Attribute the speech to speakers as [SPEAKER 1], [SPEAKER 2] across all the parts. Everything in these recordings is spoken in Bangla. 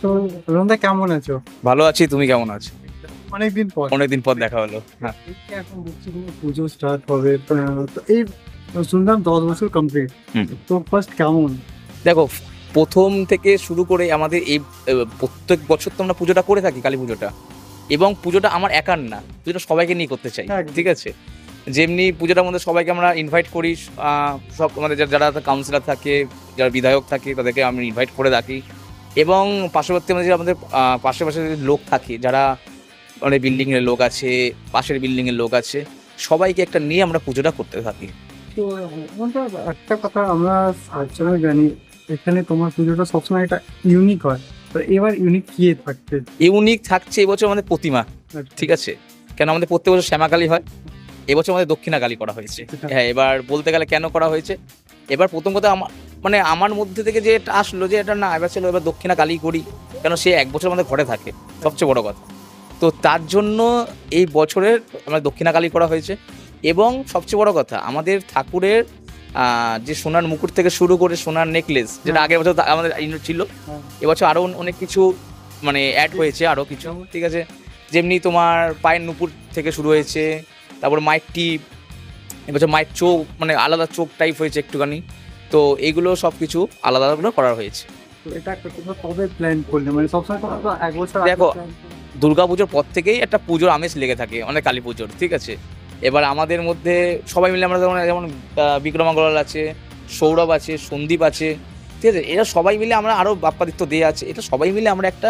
[SPEAKER 1] তো রোহনদা কেমন আছো?
[SPEAKER 2] ভালো আছি, তুমি কেমন আছো?
[SPEAKER 1] অনেকদিন পর
[SPEAKER 2] দেখা হলো। হ্যাঁ,
[SPEAKER 1] এই যে এখন দেখছি কোনো পুজো স্টার্ট হবে, তো এই শুনলাম 10 বছর কমপ্লিট।
[SPEAKER 2] হুম।
[SPEAKER 1] তো ফার্স্ট কেমন?
[SPEAKER 2] দেখো, প্রথম থেকে শুরু করে আমাদের এই প্রত্যেক বছর তো আমরা পুজোটা করে থাকি, কালী পুজোটা। এবং পুজোটা আমার একার না, পুজোটা সবাইকে নিয়ে করতে চাই।
[SPEAKER 1] একদম।
[SPEAKER 2] ঠিক আছে, যেমনি পুজোটার মধ্যে সবাইকে আমরা ইনভাইট করি। সব আমাদের যারা কাউন্সিলর থাকে, যারা বিধায়ক থাকে, তাদেরকে আমি ইনভাইট করে রাখি। এবং পার্শ্ববর্তী আমাদের পাশে পাশে যে লোক থাকে, যারা মানে বিল্ডিংয়ের লোক আছে, পাশের বিল্ডিংয়ের লোক আছে, সবাইকে একটা নিয়ে আমরা পুজোটা করতে থাকি।
[SPEAKER 1] তো রোহনদা, একটা কথা আমরা সবসময় জানি, এখানে তোমার পুজোটা সবসময় একটা ইউনিক হয়। তো এবার ইউনিক কি থাকছে?
[SPEAKER 2] ইউনিক থাকছে এবছর আমাদের প্রতিমা। ঠিক আছে, কেন আমাদের প্রত্যেক বছর শ্যামাকালী হয়, এবছর আমাদের দক্ষিণাকালী করা হয়েছে। হ্যাঁ, এবার বলতে গেলে কেন করা হয়েছে, এবার প্রথম কথা মানে আমার মধ্যে থেকে যে এটা আসলো যে এটা না, এবার ছিল এবার দক্ষিণাকালী করি, কেন সে এক বছর আমাদের ঘরে থাকে, সবচেয়ে বড় কথা। তো তার জন্য এই বছরের আমরা দক্ষিণাকালী করা হয়েছে। এবং সবচেয়ে বড় কথা, আমাদের ঠাকুরের যে সোনার মুকুট থেকে শুরু করে সোনার নেকলেস, যেটা আগের বছর আমাদের ছিল, এবছর আরও অনেক কিছু মানে অ্যাড হয়েছে, আরও কিছু। ঠিক আছে, যেমনি তোমার পায়ের নুপুর থেকে শুরু হয়েছে, তারপর মায়ের টিপ, এবছর মায়ের চোখ মানে আলাদা চোখ টাইপ হয়েছে একটুখানি। তো এগুলো সব কিছু আলাদা আলাদা করা হয়েছে।
[SPEAKER 1] তো এটা তোমরা কবে প্ল্যান করলে, মানে সবসময় তোমরা তো এক বছর আগে
[SPEAKER 2] দেখো,
[SPEAKER 1] plan করো?
[SPEAKER 2] দুর্গা পুজোর পর থেকেই একটা পুজোর আমেজ লেগে থাকে, অনেক কালী পুজোর। ঠিক আছে, এবার আমাদের মধ্যে সবাই মিলে আমরা যেমন বিক্রম আগরওয়াল আছে, সৌরভ আছে, সন্দীপ আছে, ঠিক আছে, এরা সবাই মিলে আমরা আরও বাপ্পাদিত্য দিয়ে আছে, এটা সবাই মিলে আমরা একটা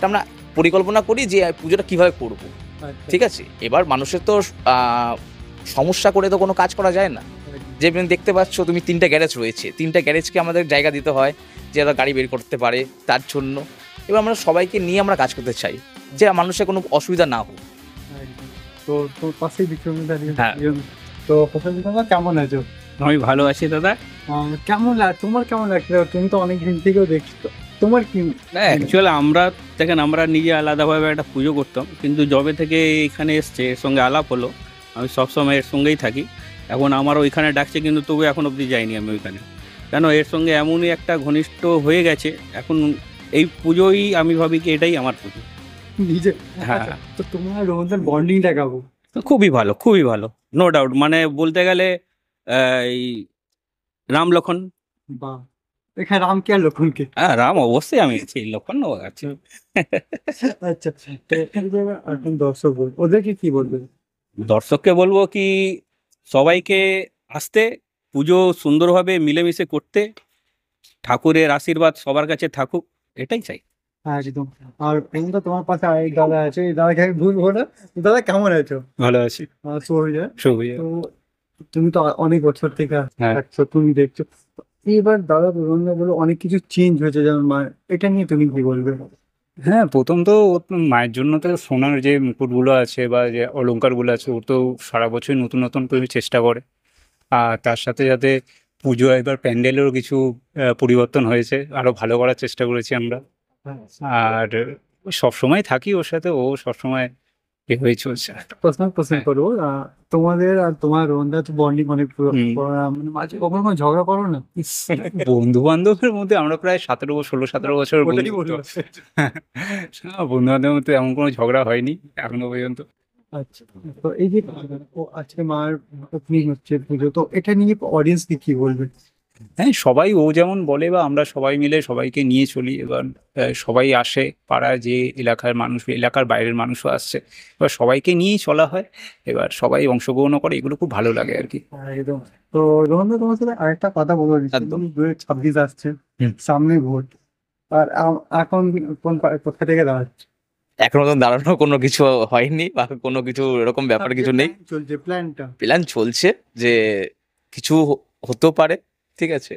[SPEAKER 2] আমরা পরিকল্পনা করি যে পুজোটা কীভাবে করব।
[SPEAKER 1] আচ্ছা।
[SPEAKER 2] ঠিক আছে, এবার মানুষের তো সমস্যা করে তো কোনো কাজ করা যায় না। যেমন দেখতে পাচ্ছ তুমি, 3টে গ্যারেজ রয়েছে, 3টে গ্যারেজকে আমাদের জায়গা দিতে হয় যে এরা গাড়ি বের করতে পারে, তার জন্য এবার আমরা সবাইকে নিয়ে আমরা কাজ করতে চাই, যে মানুষের কোনো অসুবিধা না হোক।
[SPEAKER 1] একদম। তো তোর পাশেই বিক্রমে দাঁড়িয়ে
[SPEAKER 3] হ্যাঁ।
[SPEAKER 1] তো প্রশান্ত দাদা কেমন আছো?
[SPEAKER 3] আমি ভালো আছি দাদা।
[SPEAKER 1] তোমার কেমন লাগছে? তুমি তো অনেক দিন থেকেও দেখছো, তো তোমার কি?
[SPEAKER 3] না, অ্যাকচুয়ালি আমরা নিজে আলাদাভাবে একটা পুজো করতাম, কিন্তু যবে থেকে এখানে এসছে এর সঙ্গে আলাপ হলো, আমি সবসময় এর সঙ্গেই থাকি। এখন আমার ওইখানে ডাকছে, কিন্তু তবু এখন অবধি যাইনি আমি ওইখানে, কেন এর সঙ্গে এমনই একটা ঘনিষ্ঠ হয়ে গেছে এখন। এই পুজোই আমি ভাবি কি এটাই আমার পুজো।
[SPEAKER 1] নিজে?
[SPEAKER 3] হ্যাঁ।
[SPEAKER 1] আচ্ছা, তো তোমার রোহনদার বন্ডিংটা কেমন?
[SPEAKER 3] তো খুবই ভালো, খুবই ভালো, নো ডাউট। মানে বলতে গেলে এই রাম লক্ষণ।
[SPEAKER 1] বা এখানে রামকে আর লক্ষণকে?
[SPEAKER 3] হ্যাঁ, রাম অবশ্যই আমি আছি, লক্ষণ আছে।
[SPEAKER 1] আচ্ছা, তো এখানে যে এখন দর্শক ওদেরকে কি বলবে?
[SPEAKER 3] দর্শককে বলবো কি, সবাইকে আসতে, পুজো সুন্দরভাবে মিলেমিশে করতে, ঠাকুরের আশীর্বাদ সবার কাছে থাকুক, এটাই চাই।
[SPEAKER 1] হ্যাঁ, একদম। আর রোহনদা, তোমার পাশে আরেক দাদা আছে, এই দাদাকে আমি ভুলবো না। দাদা কেমন আছো?
[SPEAKER 3] ভালো আছি।
[SPEAKER 1] সৌর্য।
[SPEAKER 3] শুভ।
[SPEAKER 1] তো তুমি তো অনেক বছর থেকে
[SPEAKER 3] হ্যাঁ।
[SPEAKER 1] থাকছো, তুমি দেখছো। এবার দাদা রোহনদা বলো অনেক কিছু চেঞ্জ হয়েছে, যেমন এটা নিয়ে তুমি কি বলবে?
[SPEAKER 4] হ্যাঁ, প্রথম তো মায়ের জন্য তো সোনার যে মুকুটগুলো আছে বা যে অলংকারগুলো আছে, ও তো সারা বছরই নতুন নতুন করে চেষ্টা করে। আর তার সাথে সাথে পুজো এবার প্যান্ডেলেরও কিছু পরিবর্তন হয়েছে, আরো ভালো করার চেষ্টা করেছি আমরা। আর সবসময় থাকি ওর সাথে, ও সবসময় এ হয়ে চলছে।
[SPEAKER 1] প্রশ্ন করবো, তোমাদের আর তোমার রোহনদা তো বন্ডিং অনেক
[SPEAKER 4] হুম।
[SPEAKER 1] মানে মাঝে কখনো কোনো ঝগড়া করো না?
[SPEAKER 4] বন্ধু বান্ধবের মধ্যে আমরা প্রায় 16-17 বছর
[SPEAKER 1] ওটাই বলবো।
[SPEAKER 4] বন্ধু বান্ধবের মধ্যে এমন কোনো ঝগড়া হয়নি এখনো পর্যন্ত।
[SPEAKER 1] আচ্ছা, তো এই যে আজকে মার ওপেনিং হচ্ছে পুজো, তো এটা নিয়ে অডিয়েন্সকে কি বলবে?
[SPEAKER 4] হ্যাঁ, সবাই ও যেমন বলে বা আমরা সবাই মিলে সবাইকে নিয়ে চলি। এবার সবাই আসে, পাড়ায় যে এলাকার মানুষ, এলাকার বাইরের মানুষও আসছে, এবার সবাইকে নিয়েই চলা হয়। এবার সবাই অংশগ্রহণও করে, এগুলো খুব ভালো লাগে আর কি।
[SPEAKER 1] একদম। তো রোহনদা, তোমার সাথে আরেকটা কথা বলবো,
[SPEAKER 2] একদম।
[SPEAKER 1] 2026 আসছে,
[SPEAKER 4] হুম।
[SPEAKER 1] সামনে ভোট। আর এখন কোথা থেকে দাঁড়াচ্ছে?
[SPEAKER 2] এখনো তো দাঁড়ানো কোনো কিছু হয়নি, বা কোনো কিছু এরকম ব্যাপার কিছু নেই।
[SPEAKER 1] চলছে প্ল্যানটা।
[SPEAKER 2] প্ল্যান চলছে যে কিছু হতেও পারে। ঠিক আছে,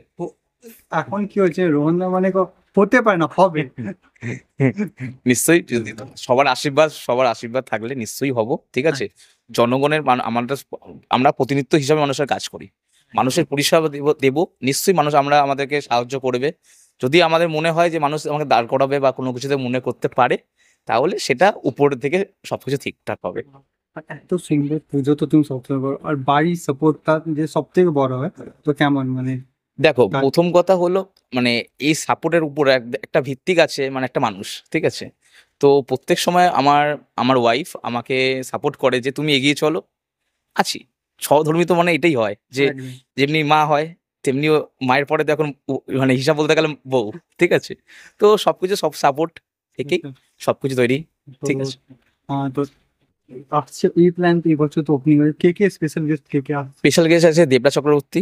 [SPEAKER 1] এখন কি হচ্ছে, রোহনদা মানে হতে পারে না, হবে।
[SPEAKER 2] নিশ্চয়ই, যদি সবার আশীর্বাদ থাকলে নিশ্চয়ই হব। ঠিক আছে, জনগণের আমরা প্রতিনিধিত্ব হিসাবে মানুষের কাজ করি, মানুষের পরিষেবা দেব, নিশ্চয়ই মানুষ আমাদেরকে সাহায্য করবে। যদি আমাদের মনে হয় যে মানুষ আমাকে দাঁড় করাবে বা কোনো কিছুতে মনে করতে পারে, তাহলে সেটা উপর থেকে সবকিছু ঠিকঠাক হবে।
[SPEAKER 1] আর এত সুন্দর পুজো তো তুমি সবসময় করো, আর বাড়ির সাপোর্টটা যে সব থেকে বড় হয়, তো কেমন মানে
[SPEAKER 2] দেখো,
[SPEAKER 1] কার-
[SPEAKER 2] প্রথম কথা হলো মানে এই সাপোর্টের উপরে একটা ভিত্তিক আছে, মানে একটা মানুষ, ঠিক আছে? তো প্রত্যেক সময় আমার আমার ওয়াইফ আমাকে সাপোর্ট করে যে তুমি এগিয়ে চলো, আছি। সহধর্মী তো মানে এটাই হয় যে
[SPEAKER 1] একদম।
[SPEAKER 2] যেমনি মা হয় তেমনিও মায়ের পরে তো এখন মানে হিসাব বলতে গেলে বউ, ঠিক আছে? তো সবকিছু সব সাপোর্ট থেকেই সবকিছু তৈরি,
[SPEAKER 1] তো
[SPEAKER 2] ঠিক আছে?
[SPEAKER 1] তো আসছে এই প্ল্যান এই বছর তো ওপেনিং হয়ে কে স্পেশাল গেস্ট কে আসছে?
[SPEAKER 2] স্পেশাল গেস্ট আছে দেবরা চক্রবর্তী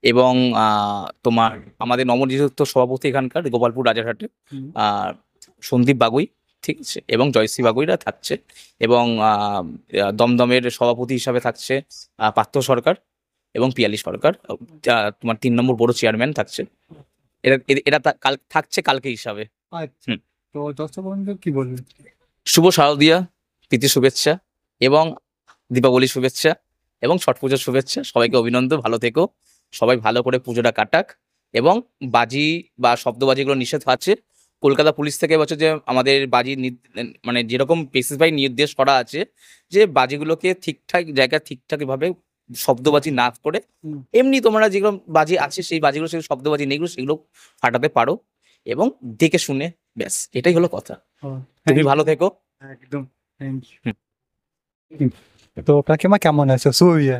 [SPEAKER 2] এবং তোমার আমাদের নবনিযুক্ত সভাপতি এখানকার গোপালপুর রাজারহাটে
[SPEAKER 1] হুম।
[SPEAKER 2] সন্দীপ বাগুই, ঠিক আছে, এবং জয়শ্রী বাগুইরা থাকছে, এবং দমদমের সভাপতি হিসাবে থাকছে পার্থ সরকার এবং পিয়ালি সরকার, তোমার 3 নম্বর বড় চেয়ারম্যান থাকছে। এরা কাল থাকছে কালকে হিসাবে।
[SPEAKER 1] আচ্ছা,
[SPEAKER 2] হুম।
[SPEAKER 1] তো দর্শক বন্ধু কি বলবেন?
[SPEAKER 2] শুভ শারদিয়া, প্রীতি শুভেচ্ছা এবং দীপাবলি শুভেচ্ছা এবং ছট পুজোর শুভেচ্ছা। সবাইকে অভিনন্দন, ভালো থেকো, সবাই ভালো করে পুজোটা কাটাক। এবং বাজি বা শব্দবাজিগুলো নিষেধ আছে। কলকাতা পুলিশ থেকে এবছর যে আমাদের বাজি মানে যেরকম স্পেসিফাই নির্দেশ করা আছে যে বাজিগুলোকে ঠিকঠাক জায়গায় ঠিকঠাকভাবে শব্দবাজি না করে
[SPEAKER 1] হুম।
[SPEAKER 2] এমনি তোমরা যেগুলো বাজি আছে সেই বাজিগুলো, সেগুলো শব্দবাজি নেইগুলো সেগুলো ফাটাতে পারো এবং দেখে শুনে, ব্যাস এটাই হলো কথা।
[SPEAKER 1] ও,
[SPEAKER 2] তুমি
[SPEAKER 1] thank
[SPEAKER 2] ভালো
[SPEAKER 1] you.
[SPEAKER 2] থেকো।
[SPEAKER 1] একদম, থ্যাংক ইউ। তো কাকিমা কেমন আছো? সুইয়া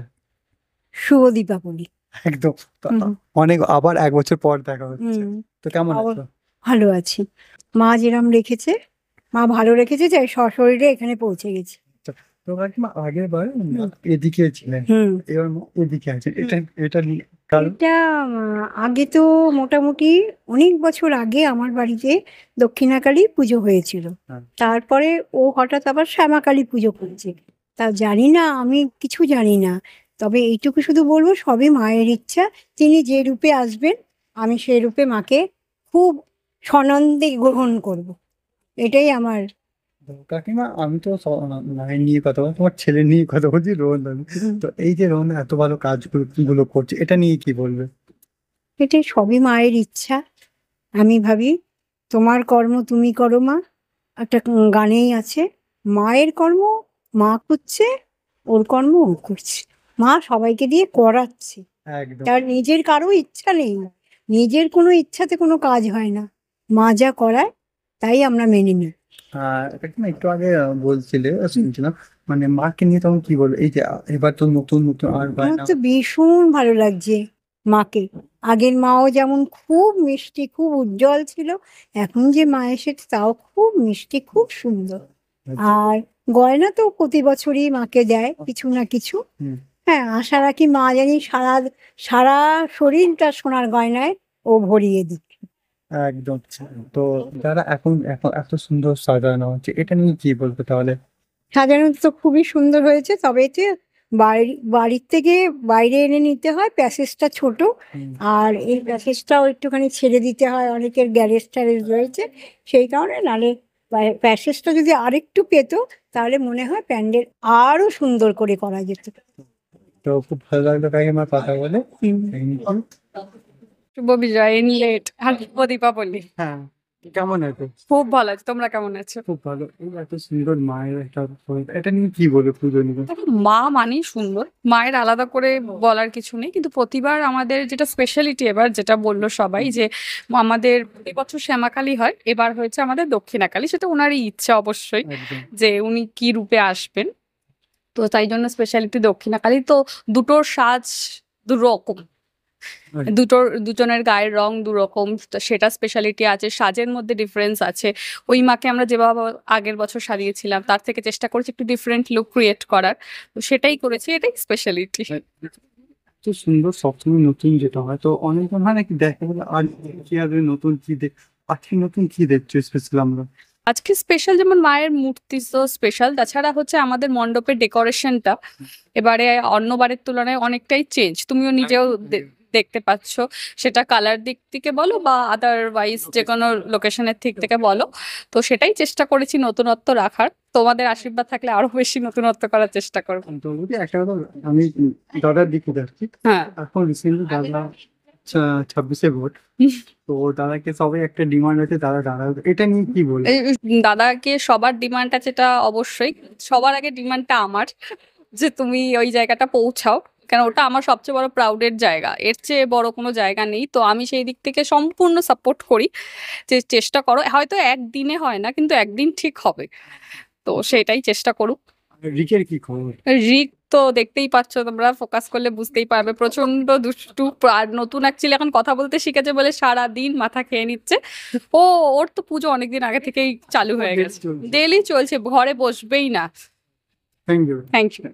[SPEAKER 5] শুভ দীপাবলি।
[SPEAKER 1] একদম। তো
[SPEAKER 5] হুম।
[SPEAKER 1] অনেক আবার 1 বছর পর দেখা হচ্ছে,
[SPEAKER 5] হুম,
[SPEAKER 1] তো কেমন
[SPEAKER 5] আবার-
[SPEAKER 1] আছো?
[SPEAKER 5] ভালো আছি। মা যেরম রেখেছে, মা ভালো রেখেছে, যে সশরীরে এখানে পৌঁছে গেছে।
[SPEAKER 1] তো কাকিমা আগের বার এদিকে ছিলেন,
[SPEAKER 5] হুম।
[SPEAKER 1] এবার এদিকে আছে, এটা নিয়ে কারণ?
[SPEAKER 5] এটা আগে তো মোটামুটি অনেক বছর আগে আমার বাড়িতে দক্ষিণাকালী পুজো হয়েছিল।
[SPEAKER 1] হ্যাঁ।
[SPEAKER 5] তারপরে ও হঠাৎ আবার শ্যামাকালী পুজো করছে। তা জানি না, আমি কিছু জানি না, তবে এইটুকু শুধু বলবো সবই মায়ের ইচ্ছা। তিনি যে রূপে আসবেন আমি সেই রূপে মাকে খুব সনন্দে গ্রহণ করব, এটাই আমার।
[SPEAKER 1] তো কাকিমা আমি তো মায়ের নিয়ে কথা বলছি, তোমার ছেলে নিয়ে কথা বলছি, রোহন দাদা। তো এই যে রোহন এত ভালো কাজগুলো করছে, এটা নিয়ে কি বলবে?
[SPEAKER 5] এটাই সবই মায়ের ইচ্ছা। আমি ভাবি তোমার কর্ম তুমি করো মা, একটা গানেই আছে, মায়ের কর্ম মা করছে, ওর কর্ম ও করছে। মা সবাইকে দিয়ে করাচ্ছে,
[SPEAKER 1] একদম।
[SPEAKER 5] তার নিজের কারো ইচ্ছা নেই, নিজের কোনো ইচ্ছাতে কোনো কাজ হয় না, মা যা করায় তাই আমরা মেনে নিই।
[SPEAKER 1] কাকিমা একটু আগে বলছিলে, শুনছিলাম, মানে মাকে নিয়ে তখন কি বলবো, এই যে এবার তো নতুন নতুন আর
[SPEAKER 5] আমার
[SPEAKER 1] বায়না।
[SPEAKER 5] তো ভীষণ ভালো লাগছে মাকে। আগের মাও যেমন খুব মিষ্টি, খুব উজ্জ্বল ছিল, এখন যে মা এসেছে তাও খুব মিষ্টি, খুব সুন্দর। আর গয়না তো প্রতি বছরই মাকে দেয় কিছু না কিছু।
[SPEAKER 1] হুম।
[SPEAKER 5] হ্যাঁ, আশা রাখি মা জানি সারা সারা শরীরটা সোনার গয়নায় ও ভরিয়ে দিক।
[SPEAKER 1] একদম। তো যারা এখন এখন এত সুন্দর সাজানো হচ্ছে, এটা নিয়ে কি বলবো তাহলে?
[SPEAKER 5] সাজানো তো খুবই সুন্দর হয়েছে, তবে এতে বাড়ির থেকে বাইরে এনে নিতে হয়, প্যাসেজটা ছোট,
[SPEAKER 1] হুম।
[SPEAKER 5] আর এই প্যাসেজটাও একটুখানি ছেড়ে দিতে হয়, অনেকের গ্যারেজ ট্যারেজ রয়েছে সেই কারণে। নাহলে প্যাসেজটা যদি আরেকটু পেতো তাহলে মনে হয় প্যান্ডেল আরো সুন্দর করে করা যেত।
[SPEAKER 1] তো খুব ভালো লাগলো কাকিমার কথা বলে। Thank you.
[SPEAKER 6] শুভ বিজয় ইন লেট আর শুভ দীপাবলি।
[SPEAKER 1] হ্যাঁ, কেমন আছো?
[SPEAKER 6] খুব ভালো আছে, তোমরা কেমন আছো?
[SPEAKER 1] খুব ভালো। এই এত সুন্দর মায়ের একটা এটা নিয়ে কি বলবো পুজো নিয়ে?
[SPEAKER 6] দেখো, মা মানেই সুন্দর, মায়ের আলাদা করে বলার কিছু নেই, কিন্তু প্রতিবার আমাদের যেটা স্পেশালিটি, এবার যেটা বললো সবাই যে আমাদের এবছর শ্যামাকালী হয়, এবার হয়েছে আমাদের দক্ষিণাকালী, সেটা ওনারই ইচ্ছা অবশ্যই
[SPEAKER 1] একদম।
[SPEAKER 6] যে উনি কি রূপে আসবেন। তো তাই জন্য স্পেশালিটি দক্ষিণাকালী। তো দুটোর সাজ দুরকম, দুজনের গায়ের রং দুরকম, তো সেটা স্পেশালিটি আছে, সাজের মধ্যে ডিফারেন্স আছে। ওই মাকে আমরা যেভাবে আগের বছর সাজিয়েছিলাম তার থেকে চেষ্টা করেছি একটু ডিফারেন্ট লুক ক্রিয়েট করার, তো সেটাই করেছি, এটাই স্পেশালিটি।
[SPEAKER 1] এত সুন্দর, সবসময় নতুন যেটা হয়, তো অনেকজন হয় নাকি দেখে বলে আর কি আর নতুন কি দেখ, আজকে নতুন কি দেখছো স্পেশাল আমরা?
[SPEAKER 6] আজকে স্পেশাল যেমন মায়ের মূর্তি তো স্পেশাল, তাছাড়া হচ্ছে আমাদের মণ্ডপের ডেকোরেশনটা এবারে অন্যবারের তুলনায় অনেকটাই চেঞ্জ, তুমিও নিজেও দেখতে পাচ্ছ, সেটা কালার দিক থেকে বলো বা আদারওয়াইজ যে কোনো লোকেশনের দিক থেকে বলো। তো সেটাই চেষ্টা করেছি নতুনত্ব রাখার, তোমাদের আশীর্বাদ থাকলে আরো বেশি নতুনত্ব করার চেষ্টা করবো।
[SPEAKER 1] তো বলছি একটা কথা, আমি দাদার দিকে যাচ্ছি।
[SPEAKER 6] হ্যাঁ,
[SPEAKER 1] এখন রিসেন্টলি দাদা 26-এ ভোট, তো দাদাকে সবাই একটা ডিমান্ড আছে, দাদা এটা নিয়ে কি বলবো?
[SPEAKER 6] দাদাকে সবার ডিমান্ড আছে, এটা অবশ্যই সবার আগে ডিমান্ডটা আমার, যে তুমি ওই জায়গাটা পৌঁছাও, কারণ ওটা আমার সবচেয়ে বড় প্রাউডের জায়গা, এর চেয়ে বড় কোনো জায়গা নেই। তো আমি সেই দিক থেকে সম্পূর্ণ সাপোর্ট করি যে চেষ্টা করো, হয়তো একদিনে হয় না কিন্তু একদিন ঠিক হবে, তো সেটাই চেষ্টা করুক।
[SPEAKER 1] রিকের কি খবর?
[SPEAKER 6] রিক তো দেখতেই পাচ্ছ তোমরা, ফোকাস করলে বুঝতেই পারবে, প্রচন্ড দুষ্টু। আর নতুন অ্যাকচুয়ালি এখন কথা বলতে শিখেছে বলে সারা দিন মাথা খেয়ে নিচ্ছে। ওর তো পুজো অনেকদিন আগে থেকেই চালু হয়ে গেছে, ডেলি চলছে, ঘরে বসবেই না।
[SPEAKER 1] Thank you.
[SPEAKER 6] Thank you.